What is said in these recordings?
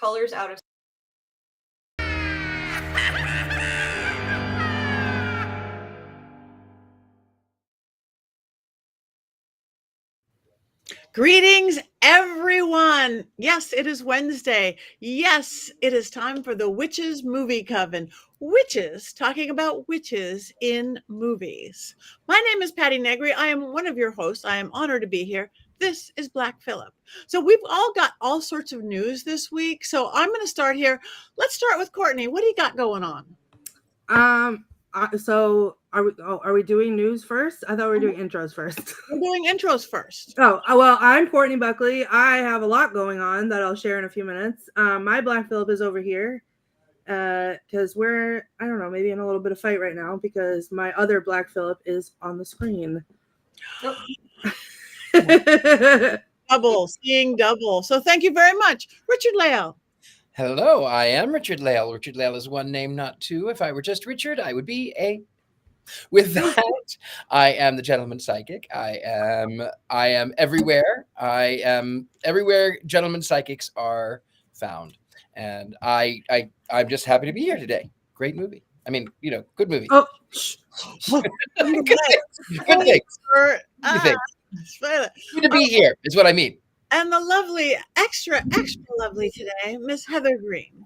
colors out of Greetings, everyone. Yes, it is Wednesday. Yes, it is time for the Witches Movie Coven. Witches, talking about witches in movies. My name is Patty Negri. I am one of your hosts. I am honored to be here. This is Black Phillip. So we've all got all sorts of news this week. So I'm going to start here. Let's start with Courtney. What do you got going on? So are we doing news first? I thought we were doing intros first. We're doing intros first. Oh, well, I'm Courtney Buckley. I have a lot going on that I'll share in a few minutes. My Black Phillip is over here because we're, I don't know, maybe in a little bit of fight right now because my other Black Phillip is on the screen. Oh. Seeing double. So thank you very much. Richard Lale. Hello, I am Richard Lale. Richard Lale is one name, not two. If I were just Richard, I would be a. With that, I am the gentleman psychic. I am everywhere. I am everywhere gentlemen psychics are found. And I'm just happy to be here today. Great movie. I mean, good movie. Oh, good things. Good to be here is what I mean. And the lovely, extra lovely today, Miss Heather Green.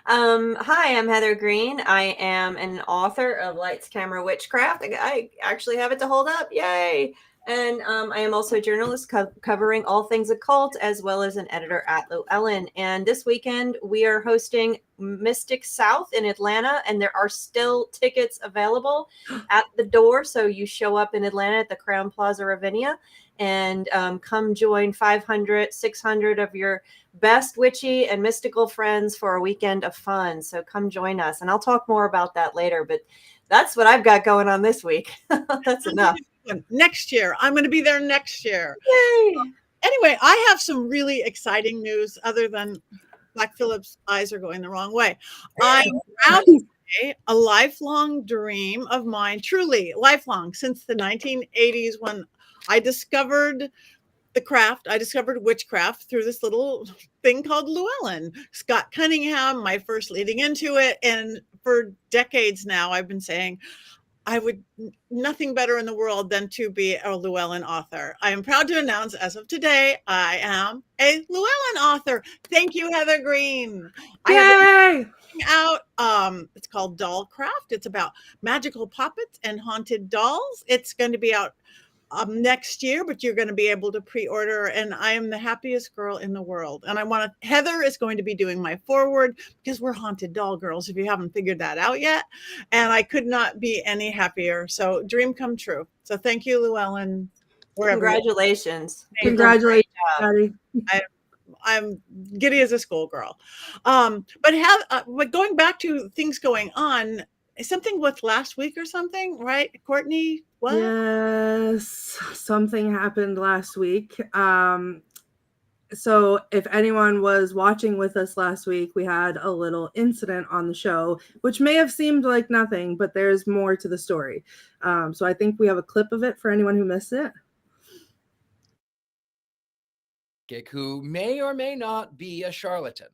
Hi, I'm Heather Green. I am an author of Lights, Camera, Witchcraft. I actually have it to hold up. Yay. And I am also a journalist covering all things occult, as well as an editor at Llewellyn. And this weekend, we are hosting Mystic South in Atlanta, and there are still tickets available at the door. So you show up in Atlanta at the Crowne Plaza Ravinia and come join 500, 600 of your best witchy and mystical friends for a weekend of fun. So come join us. And I'll talk more about that later, but that's what I've got going on this week. That's enough. Next year. I'm going to be there next year. Yay. Anyway, I have some really exciting news other than Black Phillip's eyes are going the wrong way. I'm proud to say a lifelong dream of mine, truly lifelong, since the 1980s when I discovered the craft. I discovered witchcraft through this little thing called Llewellyn. Scott Cunningham, my first leading into it. And for decades now, I've been saying I would nothing better in the world than to be a Llewellyn author. I am proud to announce as of today, I am a Llewellyn author. Thank you, Heather Green. Yay! It's called Dollcraft. It's about magical puppets and haunted dolls. It's going to be out next year, but you're going to be able to pre-order, and I am the happiest girl in the world. And Heather is going to be doing my foreword because we're haunted doll girls, if you haven't figured that out yet. And I could not be any happier. So dream come true. So thank you, Llewellyn. Congratulations. Congratulations, Patty. I'm giddy as a schoolgirl. But going back to things going on, something with last week or something, right, Courtney? What? Yes, something happened last week. So if anyone was watching with us last week, we had a little incident on the show, which may have seemed like nothing, but there's more to the story. So I think we have a clip of it for anyone who missed it. Who may or may not be a charlatan.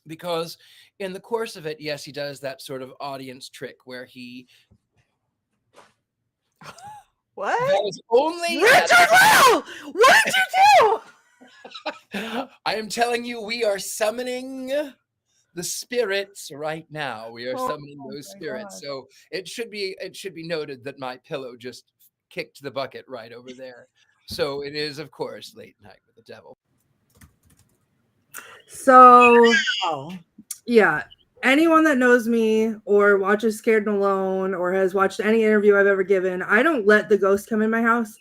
Because in the course of it, yes, he does that sort of audience trick where he... What? That was only... Richard Lale! What did you do? I am telling you, we are summoning the spirits right now. We are summoning those spirits. God. So it should be noted that my pillow just kicked the bucket right over there. So it is, of course, Late Night with the Devil. So, yeah, anyone that knows me or watches Scared and Alone or has watched any interview I've ever given, I don't let the ghost come in my house.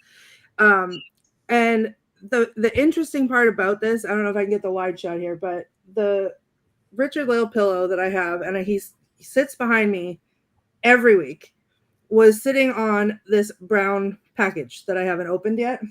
And the interesting part about this, I don't know if I can get the wide shot here, but the Richard Lale pillow that I have, and he sits behind me every week, was sitting on this brown package that I haven't opened yet.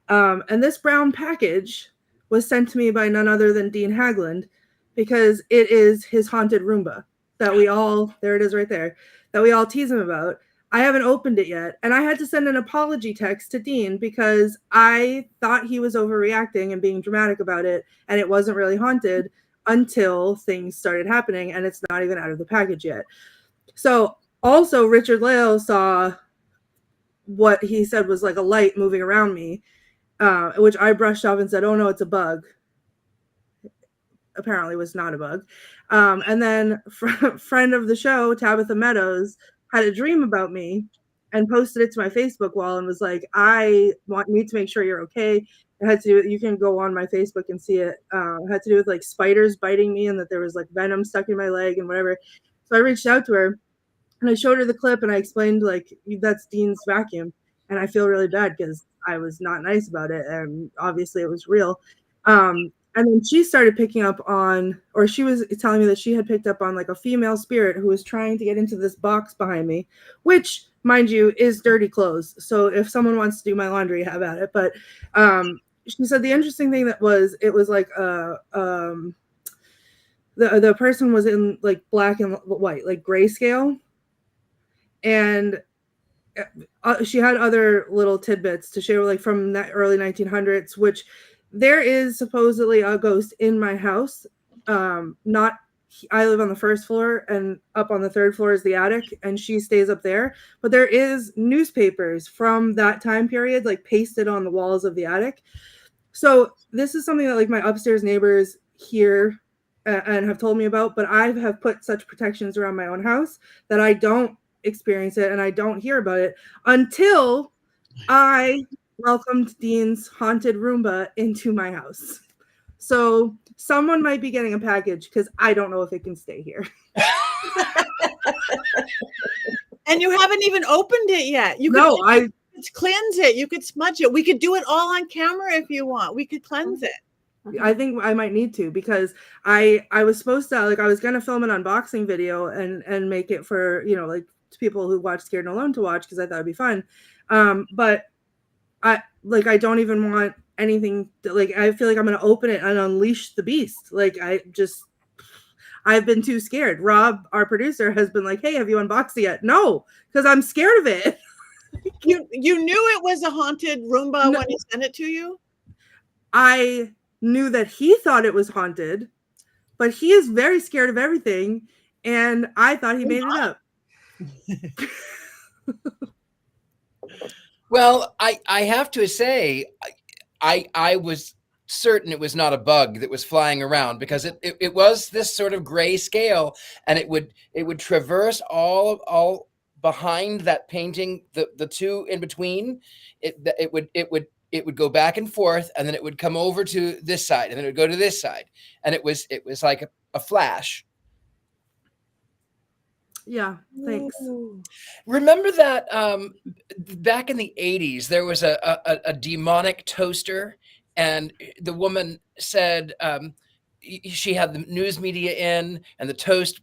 And this brown package was sent to me by none other than Dean Hagland, because it is his haunted Roomba that we all, there it is right there, that we all tease him about. I haven't opened it yet. And I had to send an apology text to Dean because I thought he was overreacting and being dramatic about it. And it wasn't really haunted until things started happening. And it's not even out of the package yet. So also Richard Lale saw what he said was like a light moving around me, which I brushed off and said, oh no, it's a bug. Apparently was not a bug. And then friend of the show, Tabitha Meadows, had a dream about me and posted it to my Facebook wall and was like, I need to make sure you're okay. It had to do with, you can go on my Facebook and see it. It had to do with like spiders biting me and that there was like venom stuck in my leg and whatever. So I reached out to her and I showed her the clip and I explained like, that's Dean's vacuum. And I feel really bad because I was not nice about it. And obviously it was real. And then she started picking up on, or she was telling me that she had picked up on like a female spirit who was trying to get into this box behind me, which, mind you, is dirty clothes. So if someone wants to do my laundry, have at it. But she said the interesting thing that was, it was like the person was in like black and white, like grayscale. And she had other little tidbits to share, like from that early 1900s, which there is supposedly a ghost in my house. I live on the first floor and up on the third floor is the attic and she stays up there. But there is newspapers from that time period, like pasted on the walls of the attic. So this is something that like my upstairs neighbors hear and have told me about, but I have put such protections around my own house that I don't experience it and I don't hear about it until I welcomed Dean's haunted Roomba into my house. So someone might be getting a package because I don't know if it can stay here. And you haven't even opened it yet. You could cleanse it. You could smudge it. We could do it all on camera if you want. We could cleanse it. I think I might need to because I was supposed to, like, I was going to film an unboxing video and make it for, you know, like people who watch Scared and Alone to watch because I thought it'd be fun. But I don't even want anything to, like, I feel like I'm going to open it and unleash the beast. Like, I've been too scared. Rob, our producer, has been like, hey, have you unboxed it yet? No, because I'm scared of it. You knew it was a haunted Roomba when he sent it to you? I knew that he thought it was haunted, but he is very scared of everything. And I thought he made it up. Well, I have to say, I was certain it was not a bug that was flying around because it was this sort of gray scale, and it would traverse all behind that painting, the two in between. It would go back and forth, and then it would come over to this side, and then it would go to this side, and it was like a flash. Yeah, thanks. Remember that back in the 80s, there was a demonic toaster, and the woman said she had the news media in, and the toast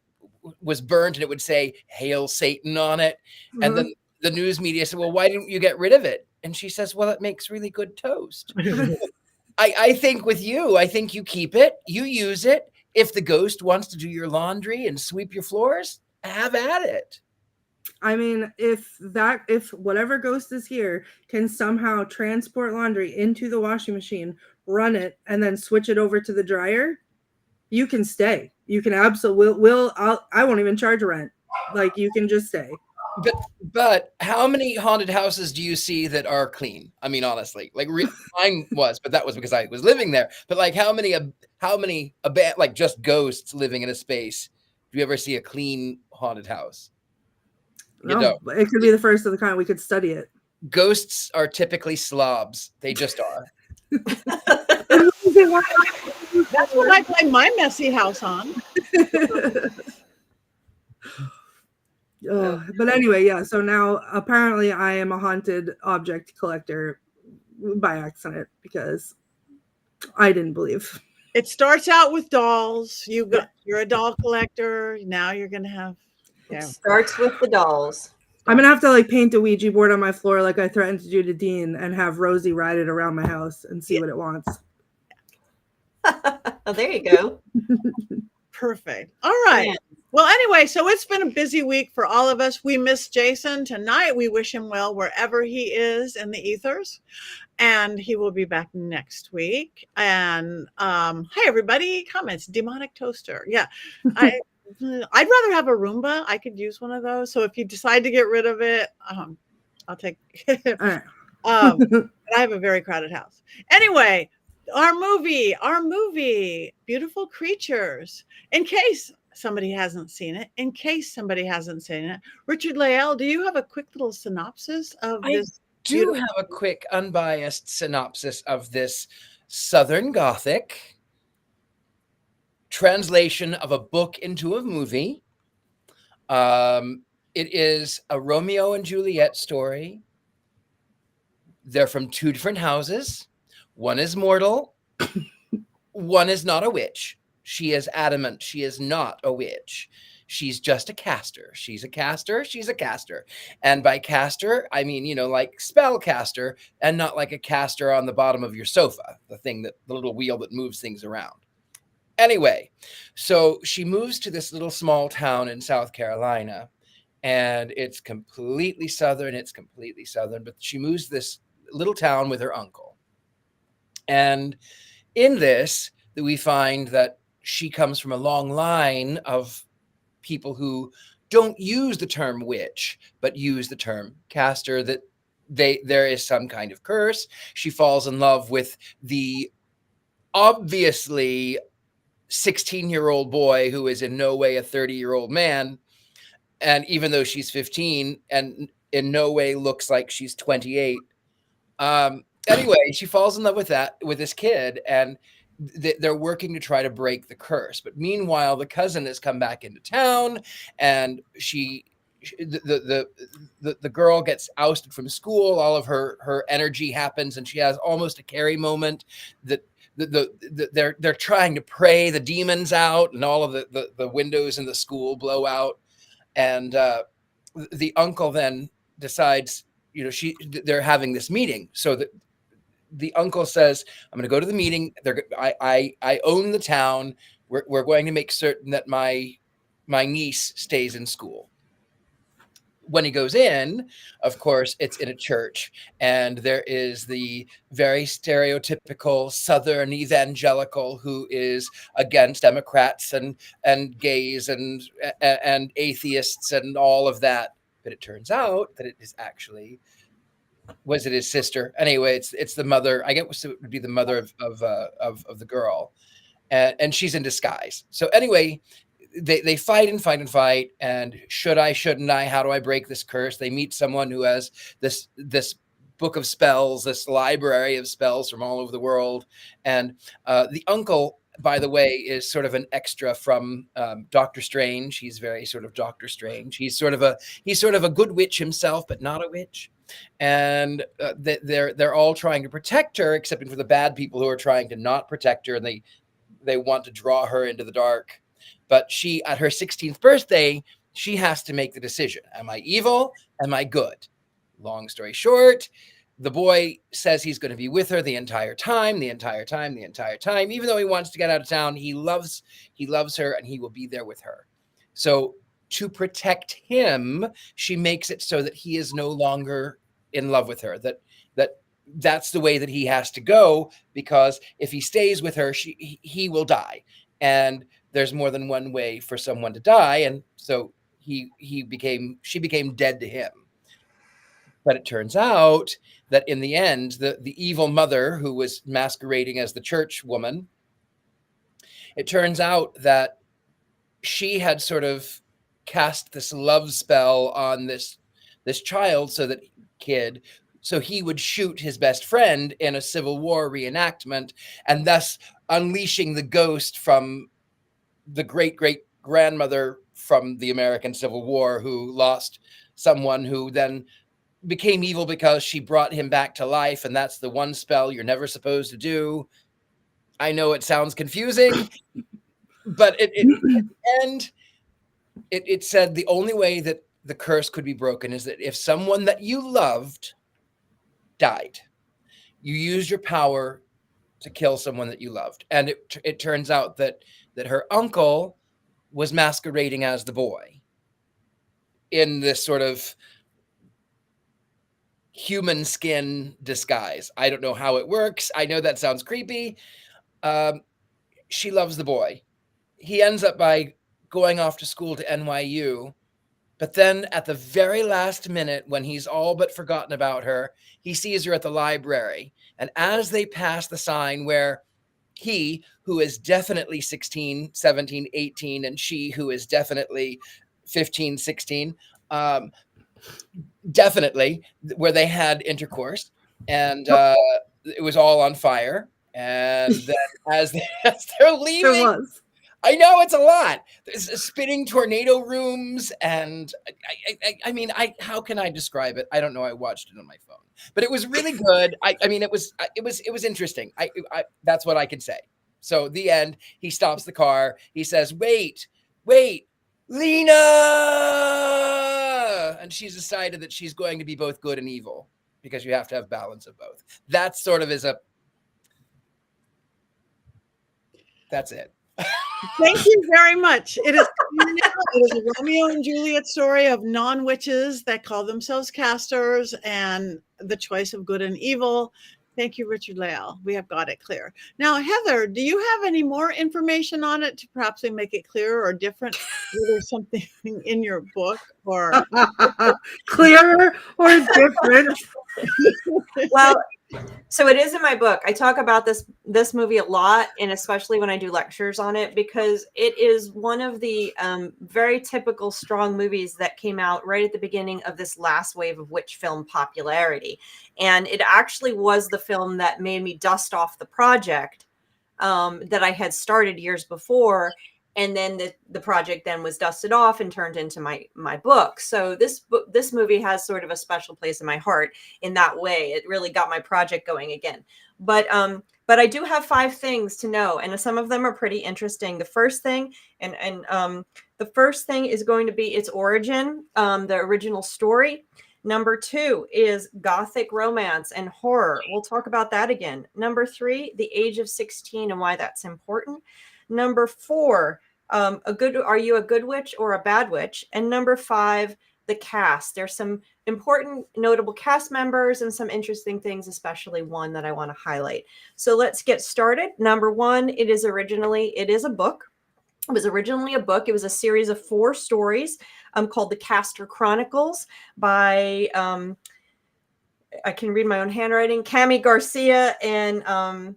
was burnt, and it would say "Hail Satan" on it. Mm-hmm. And then the news media said, well, why didn't you get rid of it? And she says, well, it makes really good toast. I think with you, I think you keep it, you use it. If the ghost wants to do your laundry and sweep your floors, have at it. I mean, if whatever ghost is here can somehow transport laundry into the washing machine, run it, and then switch it over to the dryer, you can stay. You can absolutely I won't even charge rent. Like, you can just stay. But how many haunted houses do you see that are clean? I mean, honestly, like mine was, but that was because I was living there. But like, how many like just ghosts living in a space? Do you ever see a clean haunted house? No, it could be the first of the kind. We could study it. Ghosts are typically slobs. They just are. That's what I blame my messy house on. But anyway, yeah. So now apparently I am a haunted object collector by accident because I didn't believe. It starts out with dolls. You're a doll collector. Now you're gonna have. Yeah. It starts with the dolls. I'm gonna have to like paint a Ouija board on my floor like I threatened to do to Dean and have Rosie ride it around my house and see what it wants. Oh, there you go. Perfect. All right. Well, anyway, so it's been a busy week for all of us. We miss Jason tonight. We wish him well wherever he is in the ethers. And he will be back next week. And hi, everybody. Comments. Demonic toaster. Yeah. I'd rather have a Roomba. I could use one of those. So if you decide to get rid of it, I'll take it. All right. I have a very crowded house. Anyway, our movie, Beautiful Creatures. In case somebody hasn't seen it, Richard Lael, do you have a quick little synopsis of this? Do have a quick unbiased synopsis of this Southern Gothic translation of a book into a movie. It is a Romeo and Juliet story. They're from two different houses. One is mortal. One is not a witch. She is adamant she is not a witch. She's just a caster. She's a caster. She's a caster. And by caster, I mean, like spell caster, and not like a caster on the bottom of your sofa, the little wheel that moves things around. Anyway, so she moves to this little small town in South Carolina, and it's completely Southern. But she moves to this little town with her uncle. And in this, we find that she comes from a long line of people who don't use the term witch, but use the term caster, that there is some kind of curse. She falls in love with the obviously 16-year-old boy who is in no way a 30-year-old man. And even though she's 15 and in no way looks like she's 28. Anyway, she falls in love with this kid, and they're working to try to break the curse. But meanwhile, the cousin has come back into town, and the girl gets ousted from school. All of her energy happens, and she has almost a Carrie moment that they're trying to pray the demons out, and all of the windows in the school blow out. And the uncle then decides, they're having this meeting. So that the uncle says, I'm going to go to the meeting. I own the town. We're going to make certain that my niece stays in school. When he goes in, of course, it's in a church, and there is the very stereotypical Southern evangelical who is against Democrats and gays and atheists and all of that. But it turns out that it is actually, was it his sister? Anyway, it's the mother. I guess it would be the mother of the girl, and she's in disguise. So anyway, they fight. And shouldn't I? How do I break this curse? They meet someone who has this book of spells, this library of spells from all over the world. And the uncle, by the way, is sort of an extra from Doctor Strange. He's very sort of Doctor Strange. He's sort of a good witch himself, but not a witch. And they're all trying to protect her, except for the bad people who are trying to not protect her, and they want to draw her into the dark. But she, at her 16th birthday, she has to make the decision. Am I evil? Am I good? Long story short, the boy says he's going to be with her the entire time. Even though he wants to get out of town, he loves her, and he will be there with her. So to protect him, she makes it so that he is no longer in love with her, that's the way that he has to go, because if he stays with her, he will die. And there's more than one way for someone to die. And so she became dead to him. But it turns out that in the end, the evil mother, who was masquerading as the church woman, it turns out that she had sort of cast this love spell on this child, so he would shoot his best friend in a Civil War reenactment, and thus unleashing the ghost from the great-great-grandmother from the American Civil War, who lost someone who then became evil because she brought him back to life. And that's the one spell you're never supposed to do. I know it sounds confusing, but it said the only way that the curse could be broken is that if someone that you loved died, you used your power to kill someone that you loved. And it turns out that her uncle was masquerading as the boy in this sort of human skin disguise. I don't know how it works. I know that sounds creepy. She loves the boy. He ends up by going off to school to NYU. But then at the very last minute, when he's all but forgotten about her, he sees her at the library. And as they pass the sign where he, who is definitely 16, 17, 18, and she, who is definitely 15, 16, definitely, where they had intercourse, and it was all on fire. And then as they're leaving, It was. I know it's a lot. There's spinning tornado rooms, and I mean, how can I describe it? I don't know. I watched it on my phone, but it was really good. I mean, it was interesting. That's what I can say. So the end, he stops the car. He says, "Wait, Lena," and she's decided that she's going to be both good and evil because you have to have balance of both. That sort of is that's it. Thank you very much. It is a Romeo and Juliet story of non-witches that call themselves casters and the choice of good and evil. Thank you, Richard Leal. We have got it clear. Now, Heather, do you have any more information on it to perhaps make it clearer or different? Either something in your book or clearer or different? Well, so it is in my book. I talk about this movie a lot, and especially when I do lectures on it, because it is one of the very typical strong movies that came out right at the beginning of this last wave of witch film popularity. And it actually was the film that made me dust off the project that I had started years before. And then the project then was dusted off and turned into my book. So this movie has sort of a special place in my heart in that way. It really got my project going again. But I do have 5 things to know, and some of them are pretty interesting. The first thing, the first thing is going to be its origin, the original story. Number 2 is Gothic romance and horror. We'll talk about that again. Number 3, the age of 16 and why that's important. Number 4, are you a good witch or a bad witch? And number 5, the cast. There's some important notable cast members and some interesting things, especially one that I want to highlight. So let's get started. Number 1, it is a book. It was originally a book. It was a series of 4 stories called The Caster Chronicles by, I can read my own handwriting, Cami Garcia and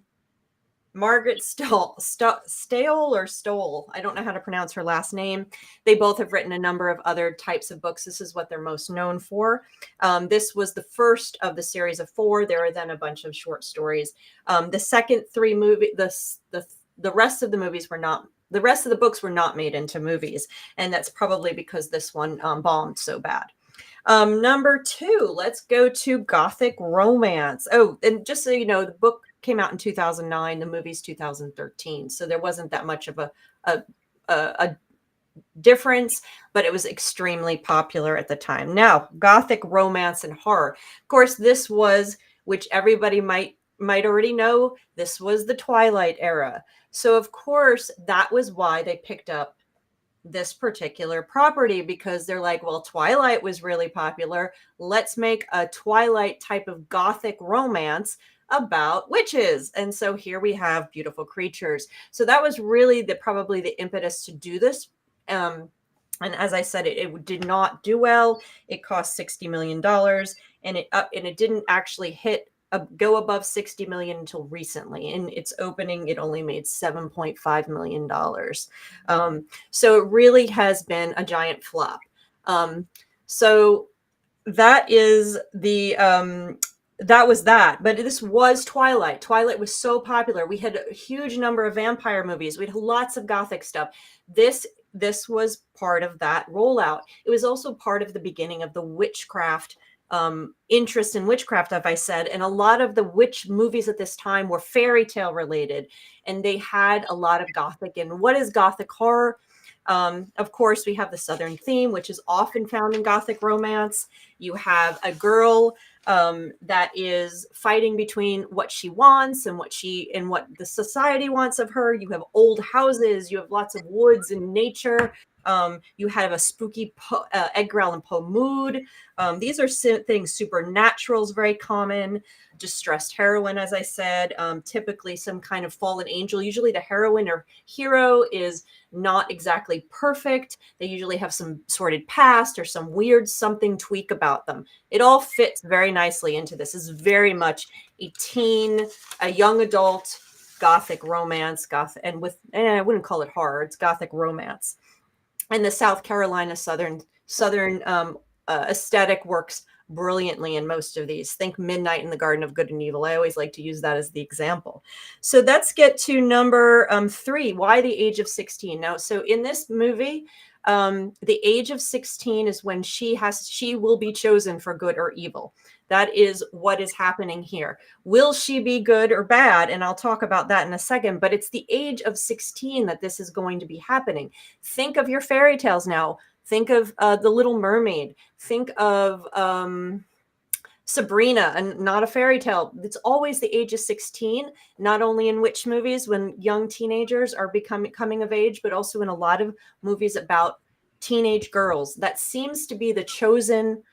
Margaret Stoll. I don't know how to pronounce her last name. They both have written a number of other types of books. This is what they're most known for. This was the first of the series of 4. There are then a bunch of short stories. The second 3 the rest of the movies were not. The rest of the books were not made into movies, and that's probably because this one bombed so bad. Number 2, let's go to Gothic romance. Oh, and just so you know, the book came out in 2009, the movie's 2013. So there wasn't that much of a difference, but it was extremely popular at the time. Now, Gothic romance and horror. Of course, this was, which everybody might already know, this was the Twilight era. So of course, that was why they picked up this particular property, because they're like, well, Twilight was really popular. Let's make a Twilight type of Gothic romance about witches. And so here we have beautiful creatures. So that was really probably the impetus to do this. And as I said, it did not do well. It cost $60 million, and it didn't actually go above 60 million until recently. In its opening, it only made $7.5 million. So it really has been a giant flop. So that is that was that. But this was Twilight. Twilight was so popular. We had a huge number of vampire movies. We had lots of Gothic stuff. This was part of that rollout. It was also part of the beginning of the witchcraft interest in witchcraft, as I said, and a lot of the witch movies at this time were fairy tale related, and they had a lot of Gothic. And what is Gothic horror? Of course, we have the Southern theme, which is often found in Gothic romance. You have a girl that is fighting between what she wants and what the society wants of her. You have old houses, you have lots of woods and nature. You have a spooky Edgar Allan Poe mood. These are things. Supernatural is very common. Distressed heroine, as I said, typically some kind of fallen angel. Usually the heroine or hero is not exactly perfect. They usually have some sordid past or some weird something tweak about them. It all fits very nicely into this. This is very much a young adult gothic romance, and I wouldn't call it horror. It's gothic romance. And the South Carolina Southern aesthetic works brilliantly in most of these. Think Midnight in the Garden of Good and Evil. I always like to use that as the example. So let's get to number 3. Why the age of 16? Now, so in this movie, the age of 16 is when she will be chosen for good or evil. That is what is happening here. Will she be good or bad? And I'll talk about that in a second, but it's the age of 16 that this is going to be happening. Think of your fairy tales now. Think of The Little Mermaid. Think of Sabrina, and not a fairy tale. It's always the age of 16, not only in witch movies when young teenagers are coming of age, but also in a lot of movies about teenage girls. That seems to be the chosen,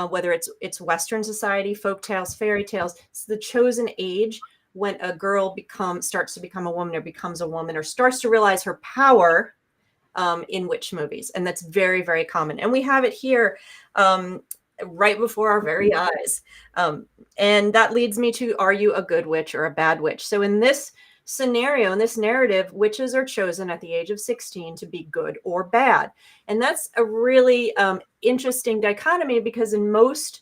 whether it's Western society, folk tales, fairy tales, it's the chosen age when a girl starts to become a woman or becomes a woman or starts to realize her power in witch movies. And that's very, very common. And we have it here right before our very eyes. And that leads me to, are you a good witch or a bad witch? So in this scenario, in this narrative, witches are chosen at the age of 16 to be good or bad. And that's a really interesting dichotomy, because in most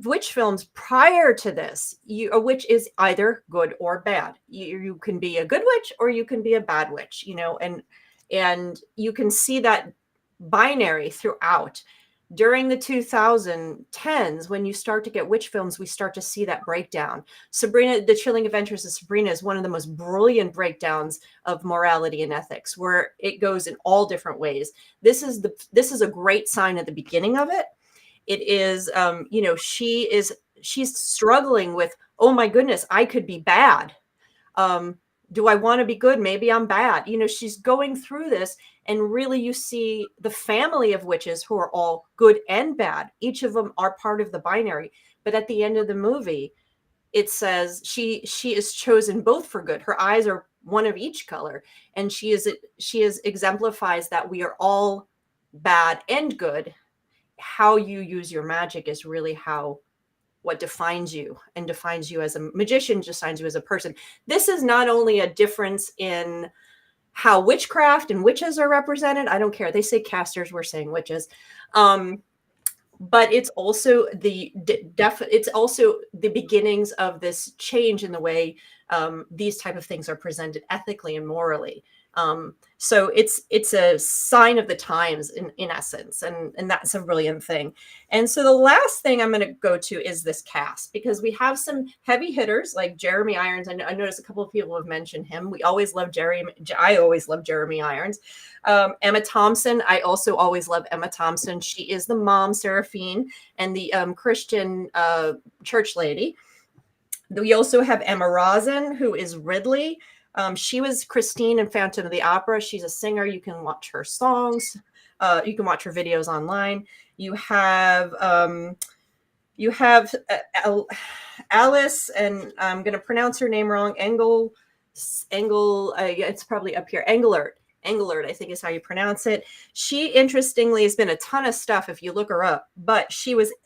witch films prior to this, a witch is either good or bad. You can be a good witch or you can be a bad witch, and you can see that binary throughout. During the 2010s, when you start to get witch films, we start to see that breakdown. Sabrina, The Chilling Adventures of Sabrina is one of the most brilliant breakdowns of morality and ethics, where it goes in all different ways. This is a great sign at the beginning of it. It is, she's struggling with, oh my goodness, I could be bad. Do I want to be good? Maybe I'm bad. She's going through this, and really you see the family of witches who are all good and bad. Each of them are part of the binary. But at the end of the movie, it says she is chosen both for good. Her eyes are one of each color. And she exemplifies that we are all bad and good. How you use your magic is really what defines you, and defines you as a magician, defines you as a person. This is not only a difference in how witchcraft and witches are represented. I don't care. They say casters, we're saying witches. But it's also it's also the beginnings of this change in the way these type of things are presented ethically and morally. So it's a sign of the times in essence, and that's a brilliant thing. And so the last thing I'm going to go to is this cast, because we have some heavy hitters like Jeremy Irons. I noticed a couple of people have mentioned him. I always love Jeremy Irons. Emma Thompson. I also always love Emma Thompson. She is the mom, Seraphine, and the Christian church lady. We also have Emma Rosen, who is Ridley. She was Christine in Phantom of the Opera. She's a singer. You can watch her songs. You can watch her videos online. You have Alice, and I'm going to pronounce her name wrong. It's probably up here. Englert, I think is how you pronounce it. She, interestingly, has been a ton of stuff if you look her up, but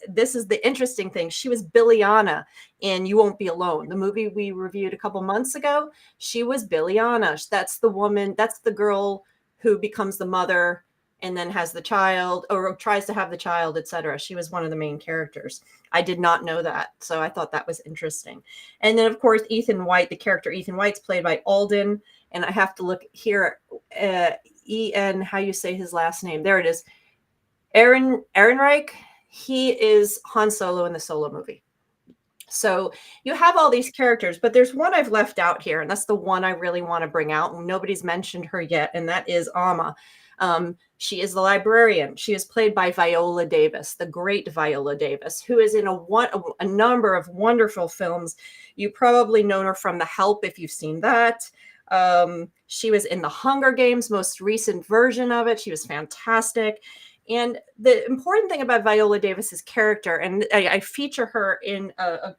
this is the interesting thing. She was Billiana in You Won't Be Alone, the movie we reviewed a couple months ago. She was Billiana. That's the woman, that's the girl who becomes the mother and then has the child, or tries to have the child, etc. She was one of the main characters. I did not know that, so I thought that was interesting. And then, of course, Ethan White, the character Ethan White's played by Alden, and I have to look here, E-N, how you say his last name. There it is. Ehrenreich. He is Han Solo in the Solo movie. So you have all these characters, but there's one I've left out here, and that's the one I really want to bring out. And nobody's mentioned her yet, and that is Amma. She is the librarian. She is played by Viola Davis, the great Viola Davis, who is in a number of wonderful films. You probably know her from The Help if you've seen that. She was in the Hunger Games, most recent version of it. She was fantastic. And the important thing about Viola Davis's character, and I feature her in a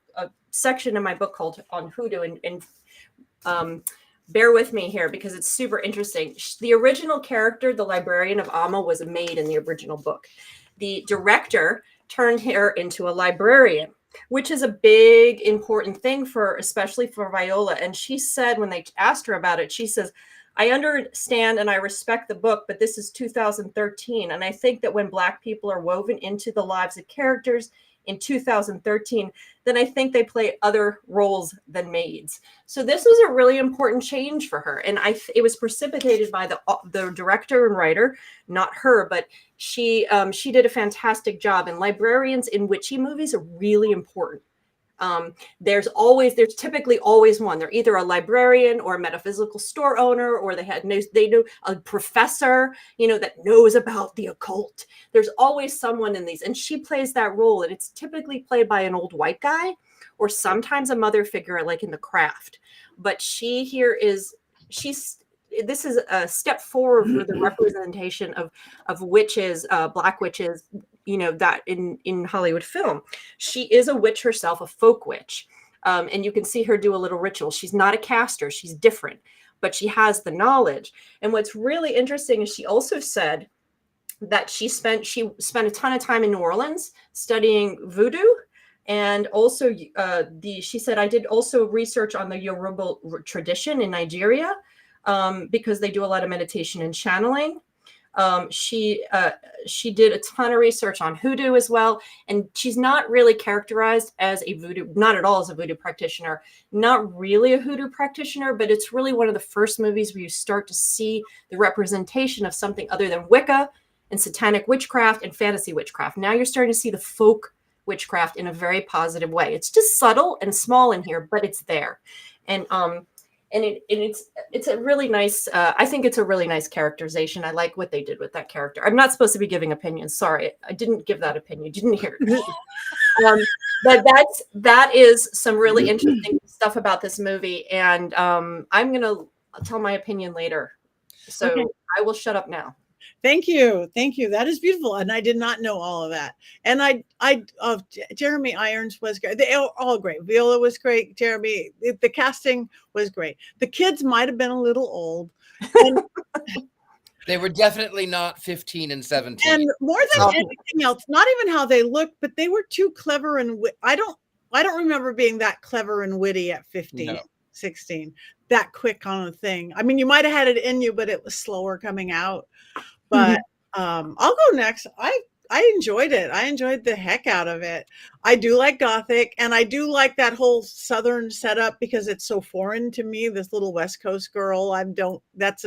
section in my book called On Hoodoo, and bear with me here because it's super interesting. The original character, the librarian of Amma, was a maid in the original book. The director turned her into a librarian, which is a big, important thing especially for Viola. And she said, when they asked her about it, she says, I understand and I respect the book, but this is 2013. And I think that when Black people are woven into the lives of characters in 2013, then I think they play other roles than maids. So this was a really important change for her. And it was precipitated by the director and writer, not her, but she did a fantastic job. And librarians in witchy movies are really important. There's typically always one. They're either a librarian or a metaphysical store owner, or they know a professor, that knows about the occult. There's always someone in these, and she plays that role, and it's typically played by an old white guy or sometimes a mother figure, like in The Craft. But this is a step forward for the representation of witches, Black witches, that in Hollywood film. She is a witch herself, a folk witch. And you can see her do a little ritual. She's not a caster. She's different, but she has the knowledge. And what's really interesting is she also said that she spent a ton of time in New Orleans studying voodoo. And also she said, I did also research on the Yoruba tradition in Nigeria, because they do a lot of meditation and channeling. She did a ton of research on hoodoo as well, and she's not really characterized as not at all as a voodoo practitioner, not really a hoodoo practitioner, but it's really one of the first movies where you start to see the representation of something other than Wicca and satanic witchcraft and fantasy witchcraft. Now you're starting to see the folk witchcraft in a very positive way. It's just subtle and small in here, but it's there. And it's a really nice, I think it's a really nice characterization. I like what they did with that character. I'm not supposed to be giving opinions. Sorry, I didn't give that opinion. You didn't hear it. But that is some really interesting stuff about this movie. And I'm going to tell my opinion later. So okay. I will shut up now. Thank you. That is beautiful. And I did not know all of that. And Jeremy Irons was great. They were all great. Viola was great. Jeremy, the casting was great. The kids might've been a little old. And they were definitely not 15 and 17. And more than anything else, not even how they looked, but they were too clever. And I don't remember being that clever and witty at 15, no. 16, that quick on a thing. I mean, you might've had it in you, but it was slower coming out. But I'll go next. I enjoyed it. I enjoyed the heck out of it. I do like Gothic, and I do like that whole Southern setup because it's so foreign to me. This little West Coast girl, that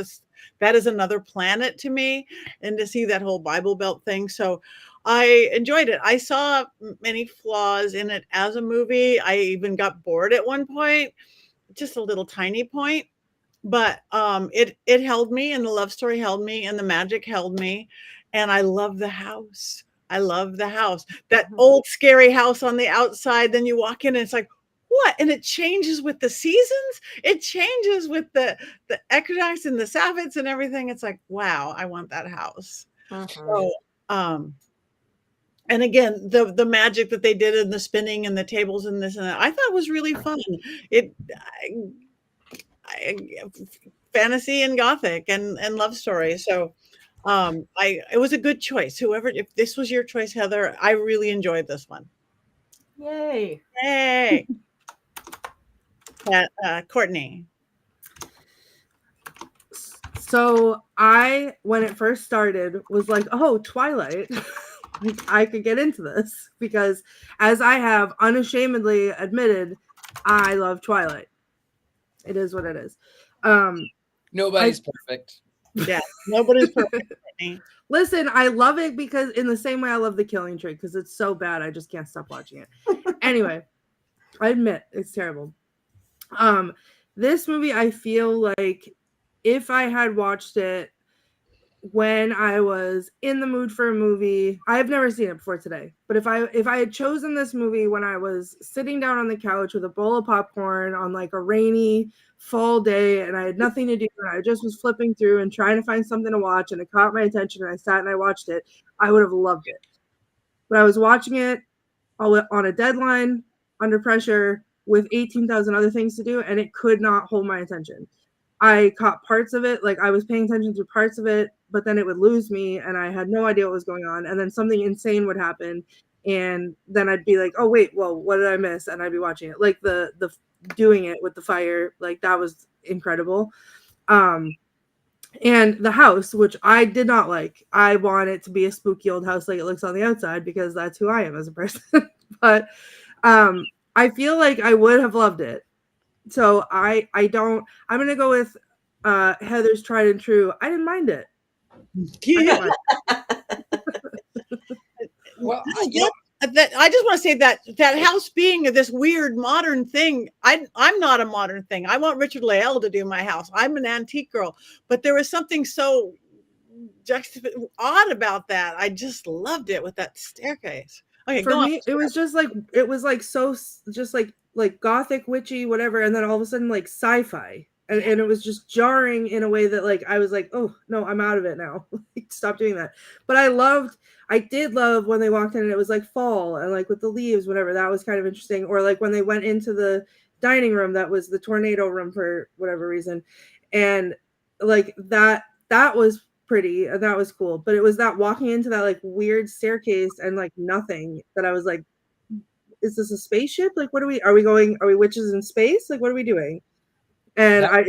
is another planet to me, and to see that whole Bible Belt thing. So I enjoyed it. I saw many flaws in it as a movie. I even got bored at one point, just a little tiny point. But it held me, and the love story held me, and the magic held me, and I love the house. That old scary house on the outside. Then you walk in, and it's like, what? And it changes with the seasons. It changes with the equinox and the Sabbats and everything. It's like, wow, I want that house. So, and again, the magic that they did in the spinning and the tables and this and that, I thought was really fun. Fantasy and Gothic and love story. So it was a good choice. If this was your choice, Heather, I really enjoyed this one. Yay. Courtney. So when it first started, was like, oh, Twilight. I could get into this because, as I have unashamedly admitted, I love Twilight. It is what it is. Nobody's perfect. Yeah, nobody's perfect. Listen, I love it because in the same way I love The Killing Tree because it's so bad I just can't stop watching it. Anyway, I admit it's terrible. This movie, I feel like if I had watched it when I was in the mood for a movie, I've never seen it before today, but if I had chosen this movie when I was sitting down on the couch with a bowl of popcorn on like a rainy fall day and I had nothing to do and I just was flipping through and trying to find something to watch and it caught my attention and I sat and I watched it, I would have loved it. But I was watching it on a deadline, under pressure, with 18,000 other things to do, and it could not hold my attention. I caught parts of it, like I was paying attention to parts of it, but then it would lose me and I had no idea what was going on. And then something insane would happen. And then I'd be like, oh wait, well, what did I miss? And I'd be watching it. Like the doing it with the fire, like that was incredible. And the house, which I did not like. I want it to be a spooky old house like it looks on the outside because that's who I am as a person. But I feel like I would have loved it. So I'm gonna go with Heather's tried and true. I didn't mind it. Yeah. Well, I just want to say that house being this weird modern thing, I'm not a modern thing. I want Richard Lael to do my house. I'm an antique girl, but there was something so odd about that. I just loved it with that staircase. Okay, for me, it was like so just like gothic, witchy, whatever, and then all of a sudden like sci-fi. And it was just jarring in a way that like I was like, oh no, I'm out of it now. Stop doing that. But I did love when they walked in and it was like fall and like with the leaves, whatever. That was kind of interesting. Or like when they went into the dining room, that was the tornado room for whatever reason. And like that was pretty and that was cool. But it was that walking into that like weird staircase and like nothing that I was like, is this a spaceship? Like, are we witches in space? Like, what are we doing? And I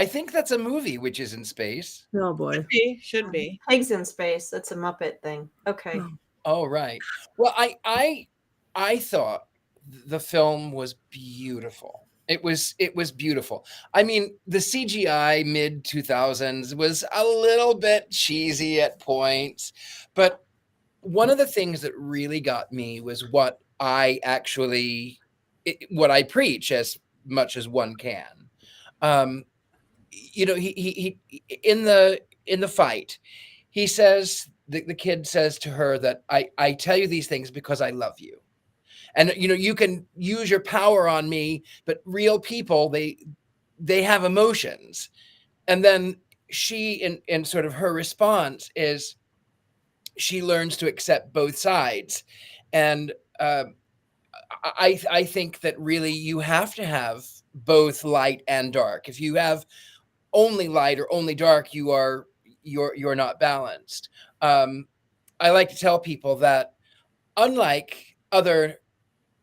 think that's a movie, Witches in Space. Oh boy, should be Pigs in Space. That's a Muppet thing. Okay. Oh right. Well, I thought the film was beautiful. It was beautiful. I mean, the CGI mid 2000s was a little bit cheesy at points, but one of the things that really got me was what I preach as much as one can. He in the fight, he says, the kid says to her that I tell you these things because I love you. And, you can use your power on me, but real people, they have emotions. And then she, in sort of her response is she learns to accept both sides. And, I think that really you have to have both light and dark. If you have only light or only dark, you're not balanced. I like to tell people that unlike other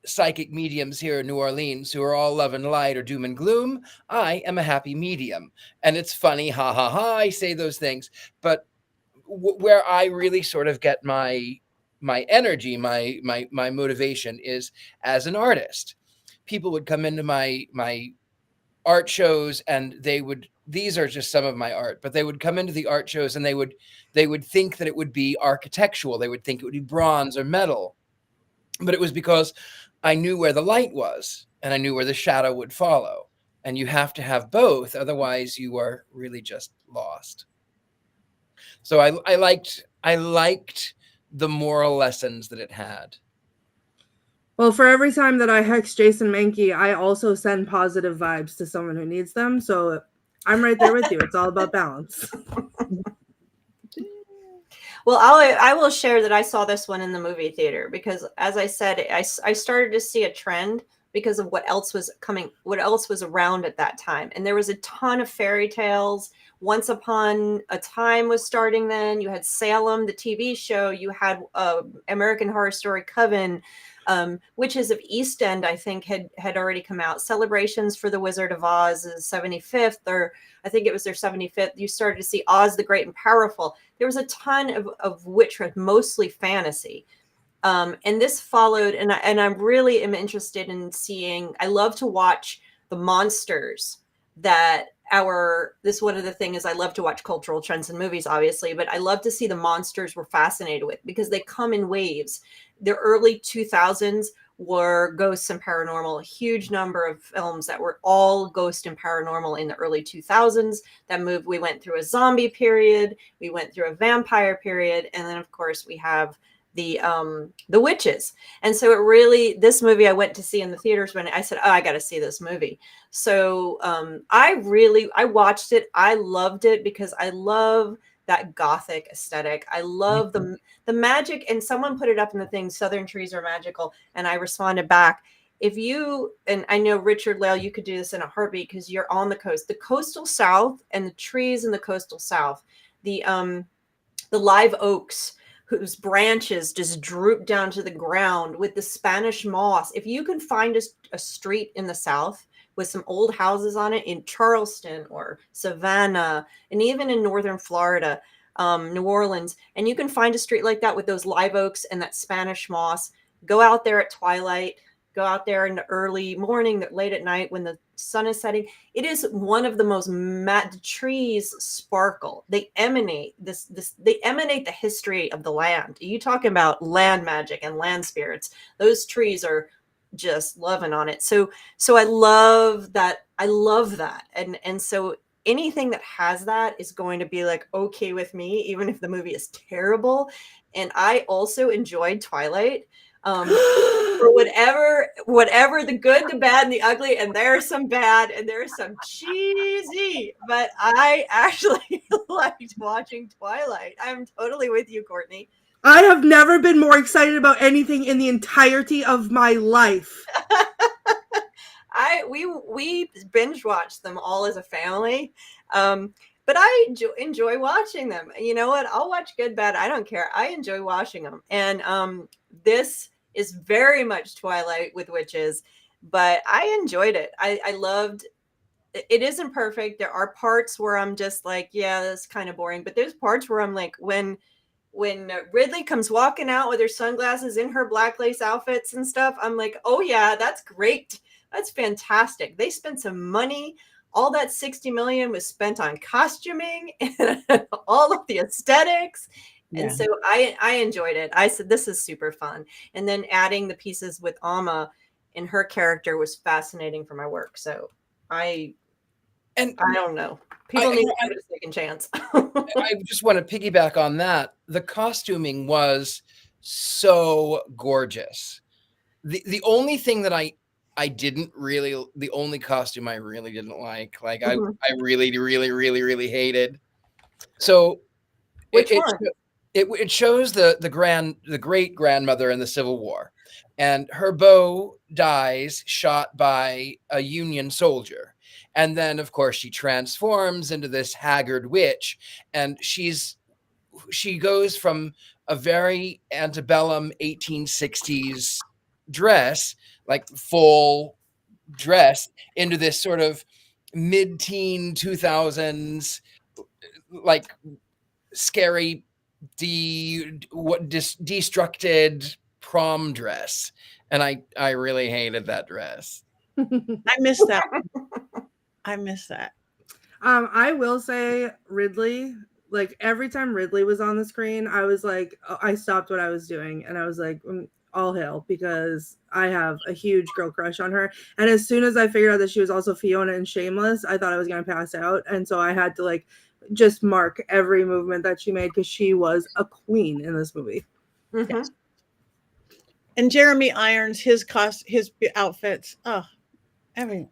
psychic mediums here in New Orleans who are all love and light or doom and gloom, I am a happy medium. And it's funny, ha ha ha, I say those things, but where I really sort of get my energy, my motivation is as an artist. People would come into my art shows and these are just some of my art, but they would come into the art shows and they would think that it would be architectural. They would think it would be bronze or metal, but it was because I knew where the light was and I knew where the shadow would follow. And you have to have both. Otherwise you are really just lost. So I liked the moral lessons that it had. Well, for every time that I hex Jason Mankey, I also send positive vibes to someone who needs them. So I'm right there with you. It's all about balance. Well, I will share that I saw this one in the movie theater because, as I said, I started to see a trend because of what else was around at that time. And there was a ton of fairy tales. Once Upon a Time was starting then. You had Salem, the TV show. You had American Horror Story Coven. Witches of East End, I think, had already come out. Celebrations for the Wizard of Oz's 75th, or I think it was their 75th. You started to see Oz the Great and Powerful. There was a ton of witchcraft, mostly fantasy. And this followed, and I really am interested in seeing, I love to watch the monsters that this one of the things is I love to watch cultural trends in movies, obviously, but I love to see the monsters we're fascinated with because they come in waves. The early 2000s were ghosts and paranormal, a huge number of films that were all ghost and paranormal in the early 2000s. We went through a zombie period, we went through a vampire period, and then of course we have the witches. And so this movie I went to see in the theaters when I said, oh, I got to see this movie. So I watched it. I loved it because I love that Gothic aesthetic. I love the magic. And someone put it up in the thing, Southern trees are magical. And I responded back, and I know Richard Lale, you could do this in a heartbeat because you're on the coast, the coastal South, and the trees in the coastal South, the live oaks whose branches just droop down to the ground with the Spanish moss. If you can find a street in the South with some old houses on it in Charleston or Savannah, and even in northern Florida, New Orleans, and you can find a street like that with those live oaks and that Spanish moss, go out there at twilight, go out there in the early morning, late at night when the sun is setting. It is one of the most the trees sparkle. They emanate they emanate the history of the land. You talking about land magic and land spirits. Those trees are just loving on it. So I love that. And so anything that has that is going to be like okay with me, even if the movie is terrible. And I also enjoyed Twilight. For whatever the good, the bad, and the ugly, and there's some bad and there's some cheesy, but I actually liked watching Twilight. I'm totally with you, Courtney. I have never been more excited about anything in the entirety of my life. We binge watched them all as a family. But I enjoy watching them. You know what? I'll watch good, bad. I don't care. I enjoy watching them. And this is very much Twilight with witches, but I enjoyed it. I loved it. It isn't perfect. There are parts where I'm just like, yeah, that's kind of boring. But there's parts where I'm like, when Ridley comes walking out with her sunglasses in her black lace outfits and stuff, I'm like, oh yeah, that's great. That's fantastic. They spent some money. All that $60 million was spent on costuming and all of the aesthetics. Yeah. And so I enjoyed it. I said, this is super fun. And then adding the pieces with Amma and her character was fascinating for my work. So I don't know. People need to give it a second chance. I just want to piggyback on that. The costuming was so gorgeous. The only thing that the only costume I really didn't like I really, really, really, really hated. So which one? It shows the great grandmother in the Civil War, and her beau dies shot by a Union soldier. And then, of course, she transforms into this haggard witch, and she goes from a very antebellum 1860s dress, like full dress, into this sort of mid-teen 2000s, like scary, destructed prom dress. And I really hated that dress. I missed that. I will say Ridley, like every time Ridley was on the screen, I was like, I stopped what I was doing and I was like, all hail, because I have a huge girl crush on her. And as soon as I figured out that she was also Fiona in Shameless, I thought I was going to pass out. And so I had to like just mark every movement that she made because she was a queen in this movie. Mm-hmm. Yes. And Jeremy Irons, his outfits, everything.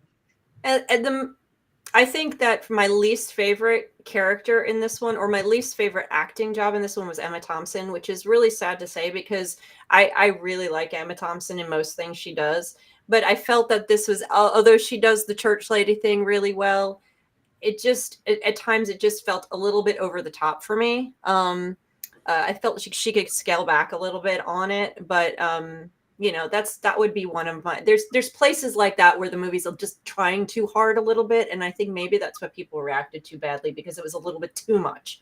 I think that my least favorite character in this one, or my least favorite acting job in this one, was Emma Thompson, which is really sad to say because I really like Emma Thompson in most things she does. But I felt that this was, although she does the church lady thing really well, at times it just felt a little bit over the top for me. I felt she could scale back a little bit on it, but that would be one of my, there's places like that where the movies are just trying too hard a little bit. And I think maybe that's what people reacted to badly, because it was a little bit too much.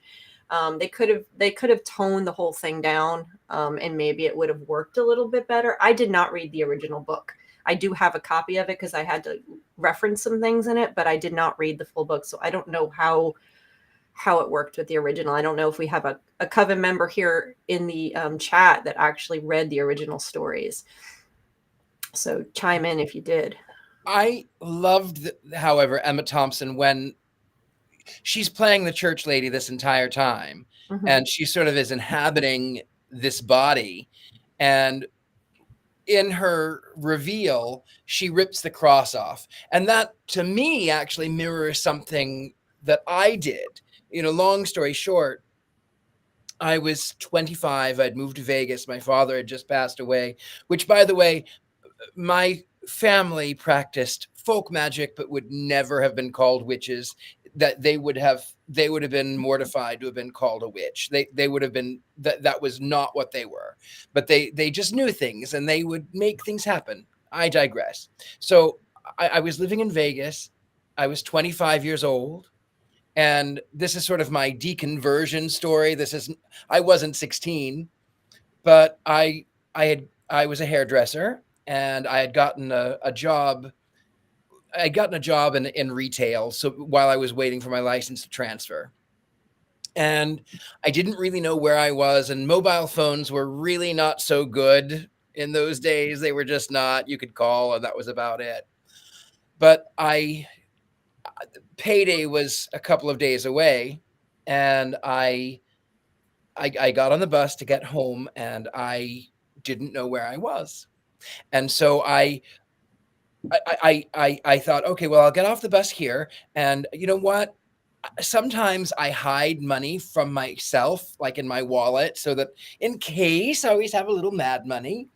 They could have toned the whole thing down, and maybe it would have worked a little bit better. I did not read the original book. I do have a copy of it because I had to reference some things in it, but I did not read the full book. So I don't know how it worked with the original. I don't know if we have a Coven member here in the chat that actually read the original stories. So chime in if you did. I loved, however, Emma Thompson when she's playing the church lady this entire time, and she sort of is inhabiting this body, and in her reveal, she rips the cross off. And that, to me, actually mirrors something that I did. Long story short, I was 25. I'd moved to Vegas. My father had just passed away, which, by the way, my family practiced folk magic, but would never have been called witches. That they would have been mortified to have been called a witch. They would have been, that was not what they were, but they just knew things and they would make things happen. I digress. So I was living in Vegas. I was 25 years old. And this is sort of my deconversion story. I wasn't 16, but I was a hairdresser, and I had gotten a job. I'd gotten a job in retail. So while I was waiting for my license to transfer, and I didn't really know where I was, and mobile phones were really not so good in those days. They were just not. You could call, and that was about it. But payday was a couple of days away, and I got on the bus to get home, and I didn't know where I was. And so I thought, okay, well, I'll get off the bus here. And you know what? Sometimes I hide money from myself, like in my wallet, so that in case I always have a little mad money.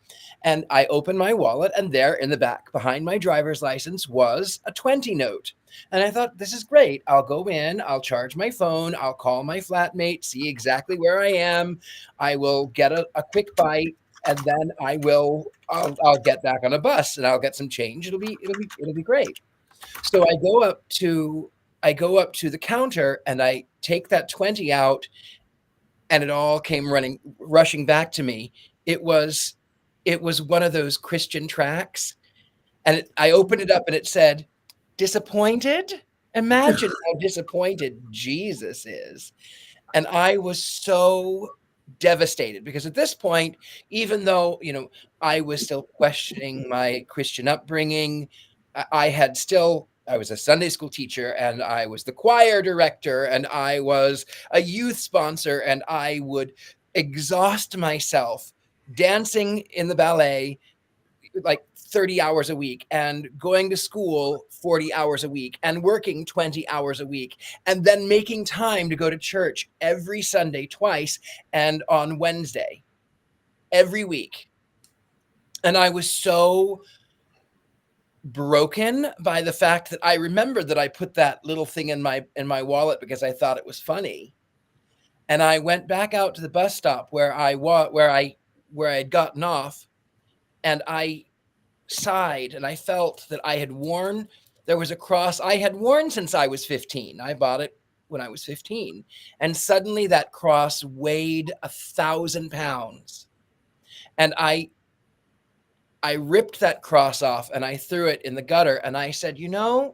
And I opened my wallet, and there in the back behind my driver's license was a 20 note. And I thought, this is great. I'll go in, I'll charge my phone, I'll call my flatmate, see exactly where I am. I will get a quick bite, and then I'll get back on a bus and I'll get some change. It'll be great. So I go up to the counter and I take that 20 out, and it all came rushing back to me. It was one of those Christian tracts, and I opened it up and it said, "Disappointed? Imagine how disappointed Jesus is." And I was so devastated, because at this point, even though, I was still questioning my Christian upbringing, I was a Sunday school teacher, and I was the choir director, and I was a youth sponsor, and I would exhaust myself dancing in the ballet like 30 hours a week, and going to school 40 hours a week, and working 20 hours a week, and then making time to go to church every Sunday twice, and on Wednesday every week. And I was so broken by the fact that I remembered that I put that little thing in my wallet because I thought it was funny. And I went back out to the bus stop where I had gotten off, and I sighed, and I felt that there was a cross I had worn since I was 15. I bought it when I was 15. And suddenly that cross weighed 1,000 pounds. And I ripped that cross off, and I threw it in the gutter, and I said, the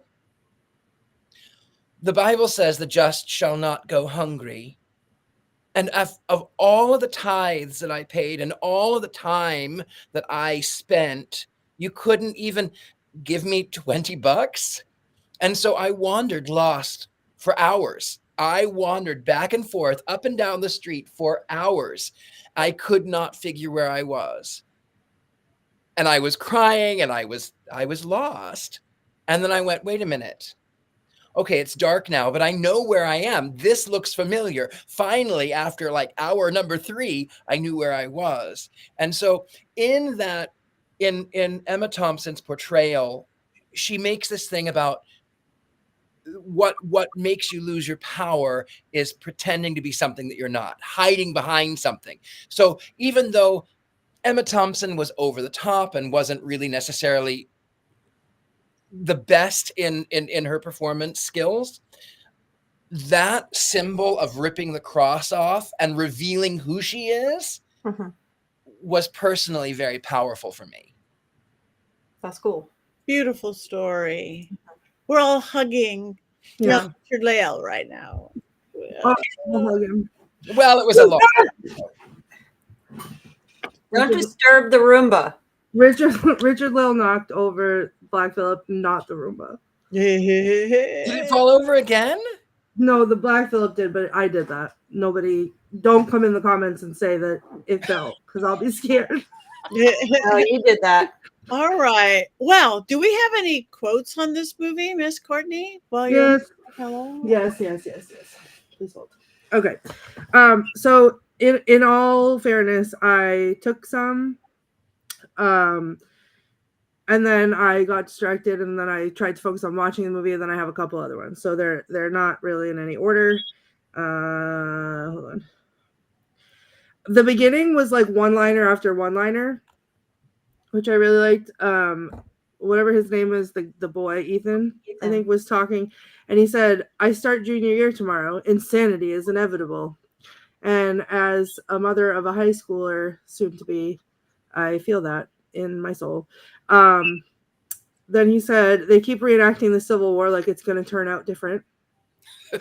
Bible says the just shall not go hungry. And of all of the tithes that I paid and all of the time that I spent, you couldn't even give me $20. And so I wandered lost for hours. I wandered back and forth up and down the street for hours. I could not figure where I was. And I was crying, and I was lost. And then I went, wait a minute. Okay, it's dark now, but I know where I am. This looks familiar. Finally, after like hour number 3, I knew where I was. And so in Emma Thompson's portrayal, she makes this thing about what makes you lose your power is pretending to be something that you're not, hiding behind something. So even though Emma Thompson was over the top and wasn't really necessarily the best in her performance skills, that symbol of ripping the cross off and revealing who she is was personally very powerful for me. That's cool. Beautiful story. We're all hugging young Richard Lale right now. Oh, I'll hug him. Well, it was a long. Don't disturb the Roomba. Richard Lale knocked over Black Phillip, not the Roomba. Did it fall over again? No, the Black Phillip did, but I did that. Nobody, don't come in the comments and say that it fell, because I'll be scared. Oh, you did that. All right. Well, do we have any quotes on this movie, Miss Courtney? Yes. Yes. Please hold. Okay. So in all fairness, I took some, and then I got distracted, and then I tried to focus on watching the movie, and then I have a couple other ones. So they're not really in any order. Hold on. The beginning was like one-liner after one-liner, which I really liked. Whatever his name is, the boy, Ethan, I think, was talking, and he said, "I start junior year tomorrow. Insanity is inevitable." And as a mother of a high schooler, soon to be, I feel that in my soul. Then he said, "They keep reenacting the Civil War like it's going to turn out different." So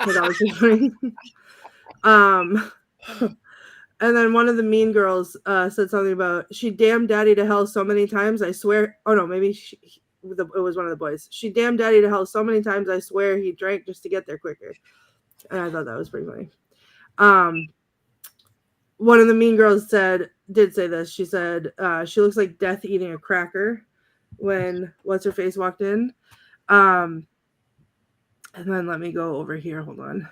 that was funny. And then one of the mean girls said something about, "She damned daddy to hell so many times, I swear." Oh, no, maybe it was one of the boys. "She damned daddy to hell so many times, I swear he drank just to get there quicker." And I thought that was pretty funny. One of the mean girls did say this. She said, "She looks like death eating a cracker," when What's-Her-Face walked in. And then let me go over here. Hold on.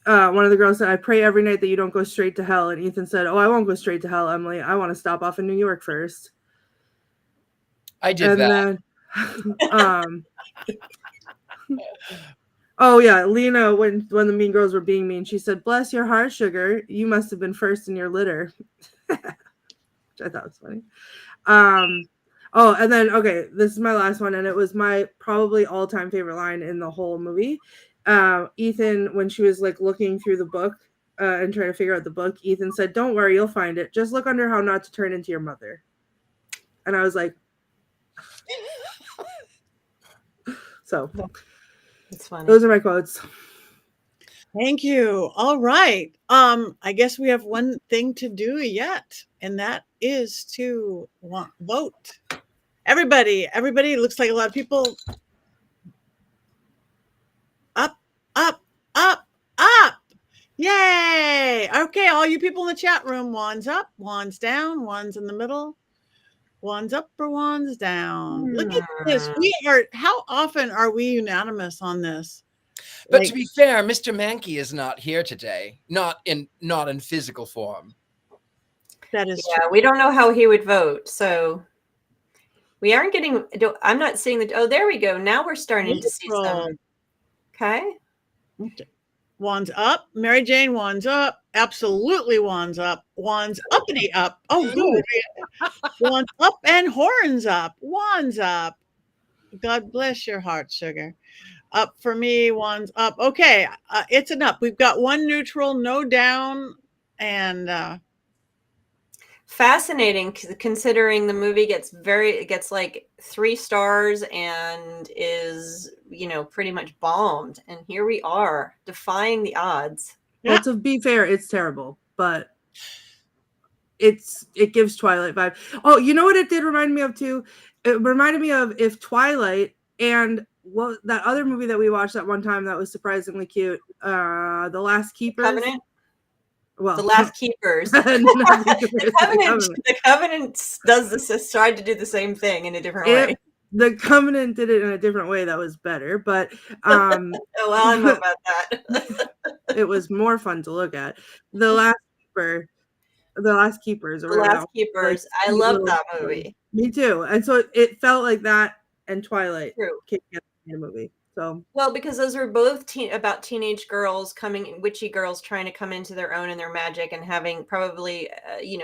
One of the girls said, "I pray every night that you don't go straight to hell." And Ethan said, "Oh, I won't go straight to hell, Emily. I want to stop off in New York first." I did that. Then, oh yeah, Lena, when the mean girls were being mean, she said, "Bless your heart, sugar. You must have been first in your litter." Which I thought was funny. Oh, and then, okay, this is my last one, and it was my probably all-time favorite line in the whole movie. Ethan, when she was like looking through the book and trying to figure out the book, Ethan said, "Don't worry, you'll find it. Just look under how not to turn into your mother." And I was like, so It's funny. Those are my quotes. Thank you. All right. I guess we have one thing to do yet, and that is to vote. Everybody, looks like a lot of people. Up. Yay. Okay, all you people in the chat room, one's up, one's down, one's in the middle, one's up or one's down. Look at this. How often are we unanimous on this? But to be fair, Mr. Mankey is not here today, not in physical form. That is true. We don't know how he would vote, so we aren't getting. I'm not seeing the. Oh, there we go. Now we're starting to see some. Okay. One's up. Mary Jane, one's up. Absolutely, one's up. One's uppity up. Oh, good. One's up and horns up. One's up. God bless your heart, sugar. Up for me, one's up. Okay, it's an up. We've got one neutral, no down, and fascinating, considering the movie gets like 3 stars and is pretty much bombed, and here we are defying the odds. Well, to be fair, it's terrible, but it gives Twilight vibe. Oh, you know what it did remind me of too? It reminded me of if Twilight and that other movie that we watched that one time that was surprisingly cute, The Last Keepers. Covenant? Well, The Last Keepers. The Covenant does this, tried to do the same thing in a different way. The Covenant did it in a different way that was better, but oh, well, I don't know about that. It was more fun to look at. The Last Keepers. Like, I love that movie. Me too. And so it felt like that and Twilight came together in a movie. So well, because those were both about teenage girls witchy girls trying to come into their own and their magic, and having probably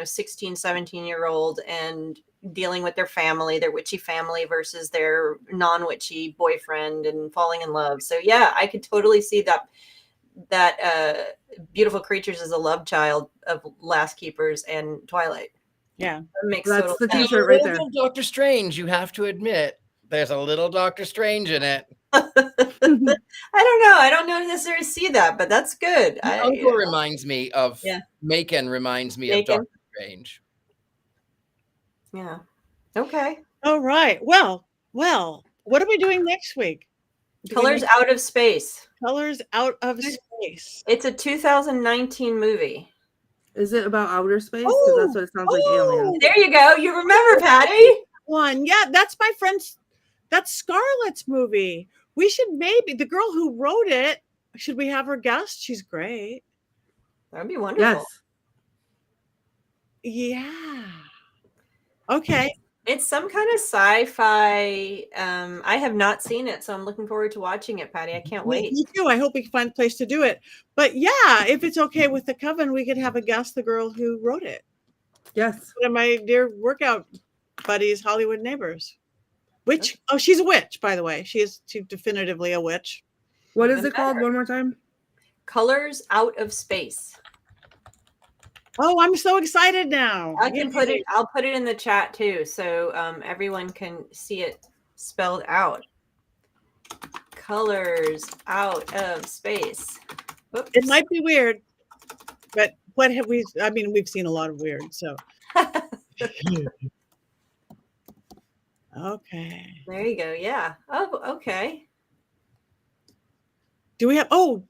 16, 17-year-old and dealing with their family, their witchy family versus their non-witchy boyfriend, and falling in love. So yeah, I could totally see that Beautiful Creatures is a love child of Last Keepers and Twilight. Yeah. That makes That's total the sense. t-shirt right there. Little Doctor Strange, you have to admit, there's a little Doctor Strange in it. I don't know. I don't necessarily see that, but that's good. Uncle reminds me of Yeah. Macon reminds me Macon. of Doctor Strange. Yeah. Okay. All right. Well, what are we doing next week? Colors Out of Space. Colors Out of Space. It's a 2019 movie. Is it about outer space? Because that's what it sounds like. Alien. There you go. You remember, Patty? One. Yeah, that's my friend's. That's Scarlett's movie. We should maybe the girl who wrote it. Should we have her guest? She's great. That would be wonderful. Yes. Yeah. Okay. It's some kind of sci-fi. I have not seen it, so I'm looking forward to watching it, Patty. I can't wait. Me too. I hope we can find a place to do it. But yeah, if it's okay with the coven, we could have a guest, the girl who wrote it. Yes. One of my dear workout buddies, Hollywood neighbors. Witch. Oh, she's a witch, by the way. She's definitively a witch. What is it called? One more time. Colors Out of Space. Oh, I'm so excited now. I can put it. I'll put it in the chat too, so everyone can see it spelled out. Colors Out of Space. Oops. It might be weird, but what have we? I mean, we've seen a lot of weird. So. Okay. There you go. Yeah. Oh, okay. Do we have? Oh,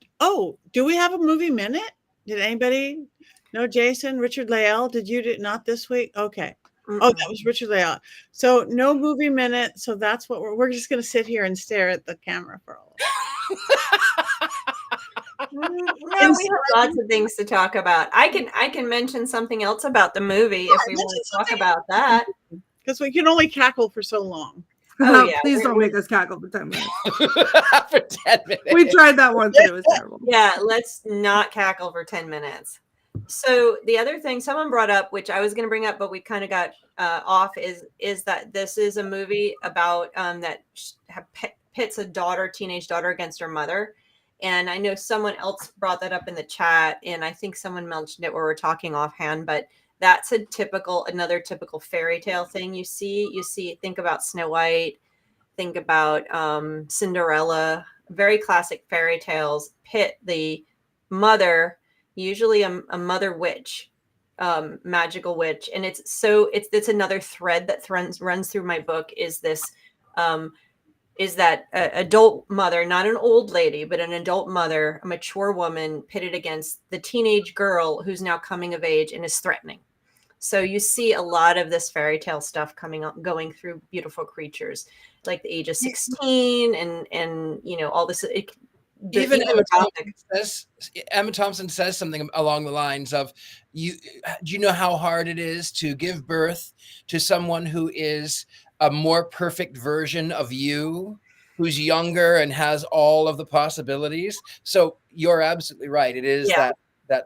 do we have a movie minute? Did anybody? No, Jason, Richard Layell. Did you not this week? Okay. Mm-mm. Oh, that was Richard Layell. So no movie minute. So that's what we're just going to sit here and stare at the camera for a while. We have lots of things to talk about. I can mention something else about the movie if we want to talk about that. Because we can only cackle for so long. Oh, yeah. Please don't make us cackle for 10 minutes. For 10 minutes. We tried that once and it was terrible. Yeah, let's not cackle for 10 minutes. So the other thing someone brought up, which I was going to bring up, but we kind of got off, is that this is a movie about that pits a teenage daughter against her mother. And I know someone else brought that up in the chat, and I think someone mentioned it where we're talking offhand, but that's another typical fairy tale thing you see. Think about Snow White, think about Cinderella, very classic fairy tales pit the mother, usually a mother witch, magical witch. And it's another thread that runs through my book is that adult mother, not an old lady, but an adult mother, a mature woman pitted against the teenage girl who's now coming of age and is threatening. So you see a lot of this fairy tale stuff going through Beautiful Creatures, like the age of 16 and all this. Even Emma Thompson says something along the lines of, do you know how hard it is to give birth to someone who is a more perfect version of you, who's younger and has all of the possibilities? So you're absolutely right. It is that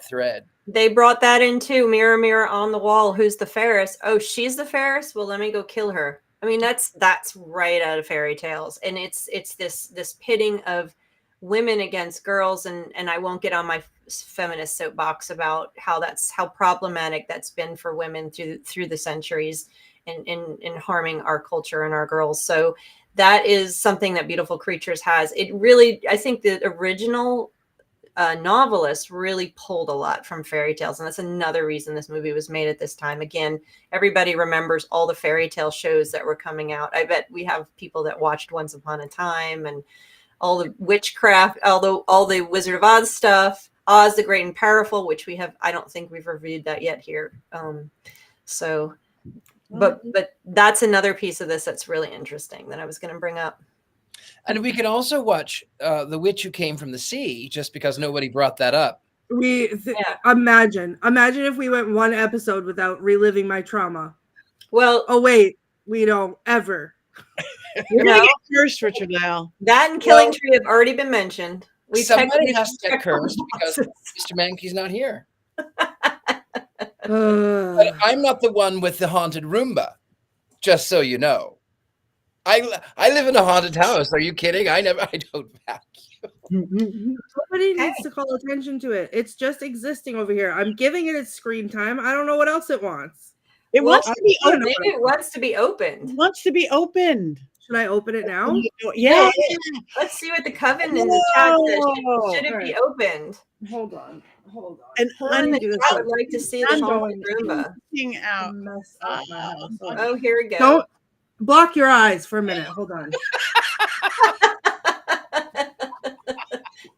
thread. They brought that into Mirror, Mirror on the Wall. Who's the fairest? Oh, she's the fairest. Well, let me go kill her. I mean, that's right out of fairy tales. And it's this pitting of women against girls. And I won't get on my feminist soapbox about how problematic that's been for women through the centuries in harming our culture and our girls. So that is something that Beautiful Creatures has. It really, I think the original novelist really pulled a lot from fairy tales. And that's another reason this movie was made at this time. Again, everybody remembers all the fairy tale shows that were coming out. I bet we have people that watched Once Upon a Time and all the witchcraft, all the Wizard of Oz stuff, Oz the Great and Powerful, which I don't think we've reviewed that yet here. But that's another piece of this that's really interesting that I was going to bring up. And we could also watch The Witch Who Came from the Sea, just because nobody brought that up. Imagine if we went one episode without reliving my trauma. Well, oh wait, we don't ever. You're gonna get cursed, Richard Layell. That and Killing Tree have already been mentioned. Somebody has to get cursed because Mr. Mankey's not here. But I'm not the one with the haunted Roomba, just so you know. I live in a haunted house. Are you kidding? I don't vacuum. Somebody needs to call attention to it. It's just existing over here. I'm giving it its screen time. I don't know what else it wants. It Well, wants to be opened. maybe it wants to be opened. It wants to be opened. Should I open it now? Yeah. Let's see what the coven in the chat says. Whoa. Should it be opened? Hold on. And Who in the do this chat one. would like to see the I'm haunted Roomba? looking out. Mess up my house. Hold on. Oh, here we go. Don't block your eyes for a minute. Hold on.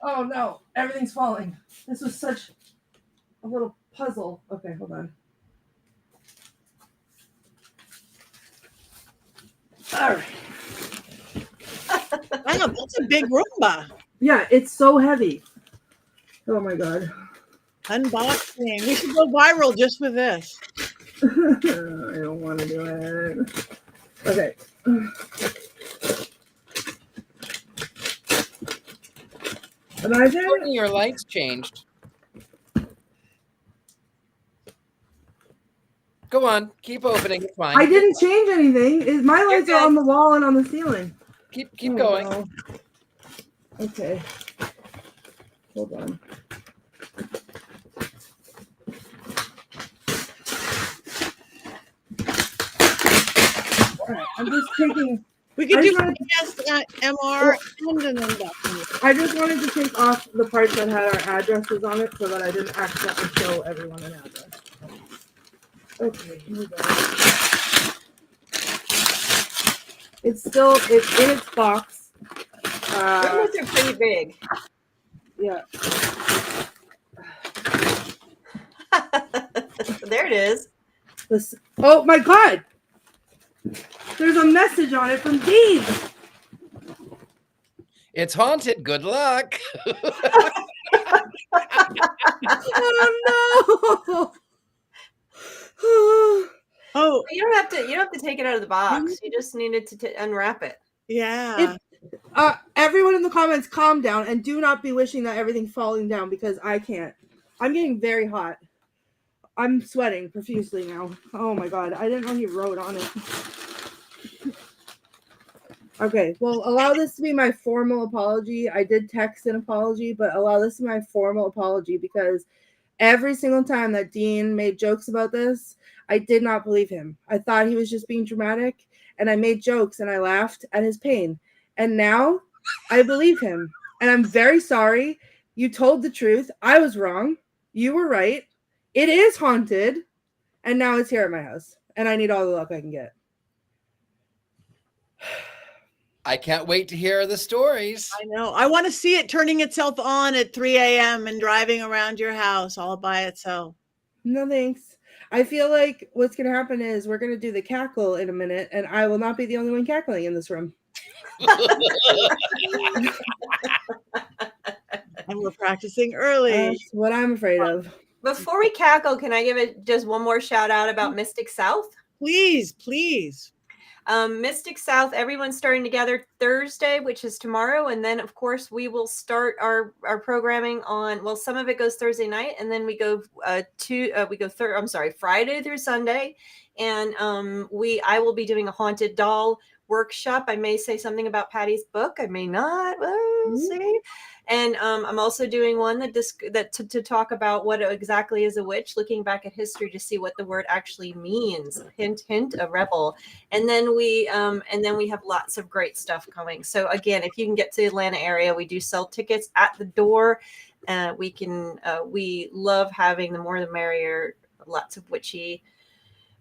Oh no, everything's falling. This was such a little puzzle. Okay, hold on. All right. Wow, that's a big Roomba. Yeah, it's so heavy. Oh my god. Unboxing. We should go viral just with this. I don't want to do it. Okay. Imagine Your lights changed. Go on, keep opening. It's fine. I didn't change anything. My lights are on the wall and on the ceiling. Keep going. No. Okay. Hold on. All right, I'm just taking. We could do MR and an unboxing. I just wanted to take off the parts that had our addresses on it so that I didn't accidentally show everyone an address. Okay, here we go. It's in its box. Roombas are pretty big. Yeah. There it is. Oh my god! There's a message on it from Dean. It's haunted. Good luck. Oh no! Oh, You don't have to take it out of the box. You just needed to unwrap it. yeah. Everyone in the comments, calm down and do not be wishing that everything's falling down because I can't. I'm getting very hot. I'm sweating profusely now. Oh my god, I didn't know he wrote on it. Okay, well, allow this to be my formal apology. I did text an apology, but allow this to be my formal apology because every single time that Dean made jokes about this, I did not believe him. I thought he was just being dramatic, and I made jokes and I laughed at his pain. And now I believe him, and I'm very sorry. You told the truth. I was wrong. You were right. It is haunted, and now it's here at my house, and I need all the luck I can get. I can't wait to hear the stories. I know. I want to see it turning itself on at 3 a.m. and driving around your house all by itself. No thanks. I feel like what's going to happen is we're going to do the cackle in a minute, and I will not be the only one cackling in this room. And we're practicing early. That's what I'm afraid of. Before we cackle, can I give it just one more shout out about Mystic South? Please, please. Mystic South, everyone's starting together Thursday, which is tomorrow, and then of course we will start our programming on. Well, some of it goes Thursday night, and then we go Friday through Sunday, and I will be doing a haunted doll workshop. I may say something about Patty's book. I may not. We'll see. And I'm also doing one to talk about what exactly is a witch, looking back at history to see what the word actually means. Hint, hint, a rebel. And then we have lots of great stuff coming. So again, if you can get to the Atlanta area, we do sell tickets at the door. We love having the more the merrier. Lots of witchy,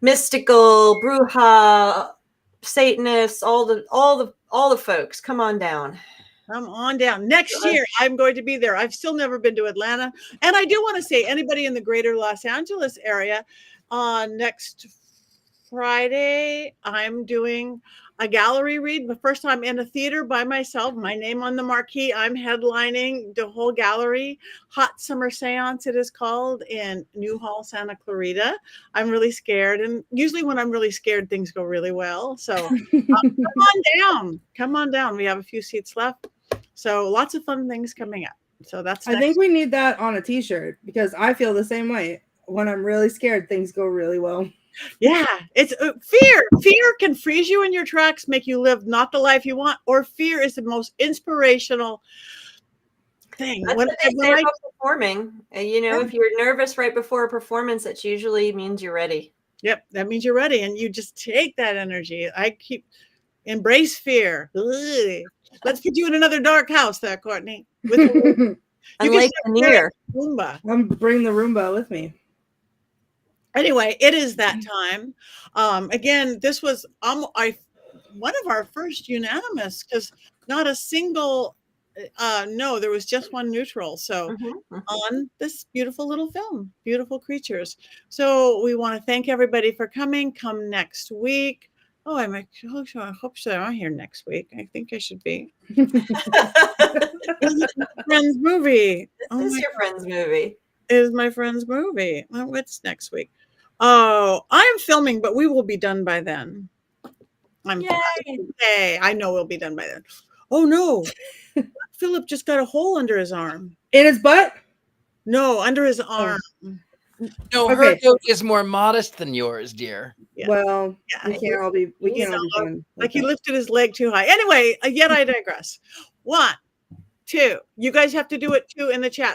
mystical, bruja, Satanists, all the folks. Come on down. Come on down. Next year, I'm going to be there. I've still never been to Atlanta. And I do want to say, anybody in the greater Los Angeles area, next Friday, I'm doing a gallery read. The first time in a theater by myself, my name on the marquee. I'm headlining the whole gallery. Hot Summer Seance, it is called, in New Hall, Santa Clarita. I'm really scared. And usually when I'm really scared, things go really well. So come on down. Come on down. We have a few seats left. So lots of fun things coming up. So that's I think we need that on a t-shirt because I feel the same way. When I'm really scared, things go really well. Yeah, it's fear. Fear can freeze you in your tracks, make you live not the life you want, or fear is the most inspirational thing. That's what they say about performing. If you're nervous right before a performance, that usually means you're ready. Yep, that means you're ready, and you just take that energy. Embrace fear. Ugh. Let's put you in another dark house there, Courtney. And Lake Lanier. Roomba. I'm bringing the Roomba with me. Anyway, it is that time. Again, this was one of our first unanimous, because not a single no, there was just one neutral. So on this beautiful little film, Beautiful Creatures. So we want to thank everybody for coming. Come next week. Oh, I hope so. I'm here next week. I think I should be. Friend's movie. This is your friend's movie. It is my friend's movie. Well, what's next week? Oh, I'm filming, but we will be done by then. Yay! I know we'll be done by then. Oh no. Philip just got a hole under his arm. In his butt? No, under his arm. No, her joke is more modest than yours, dear. Yeah. Well, we can't all be fun. Like he lifted his leg too high. Anyway, yet I digress. 1, 2. You guys have to do it too in the chat.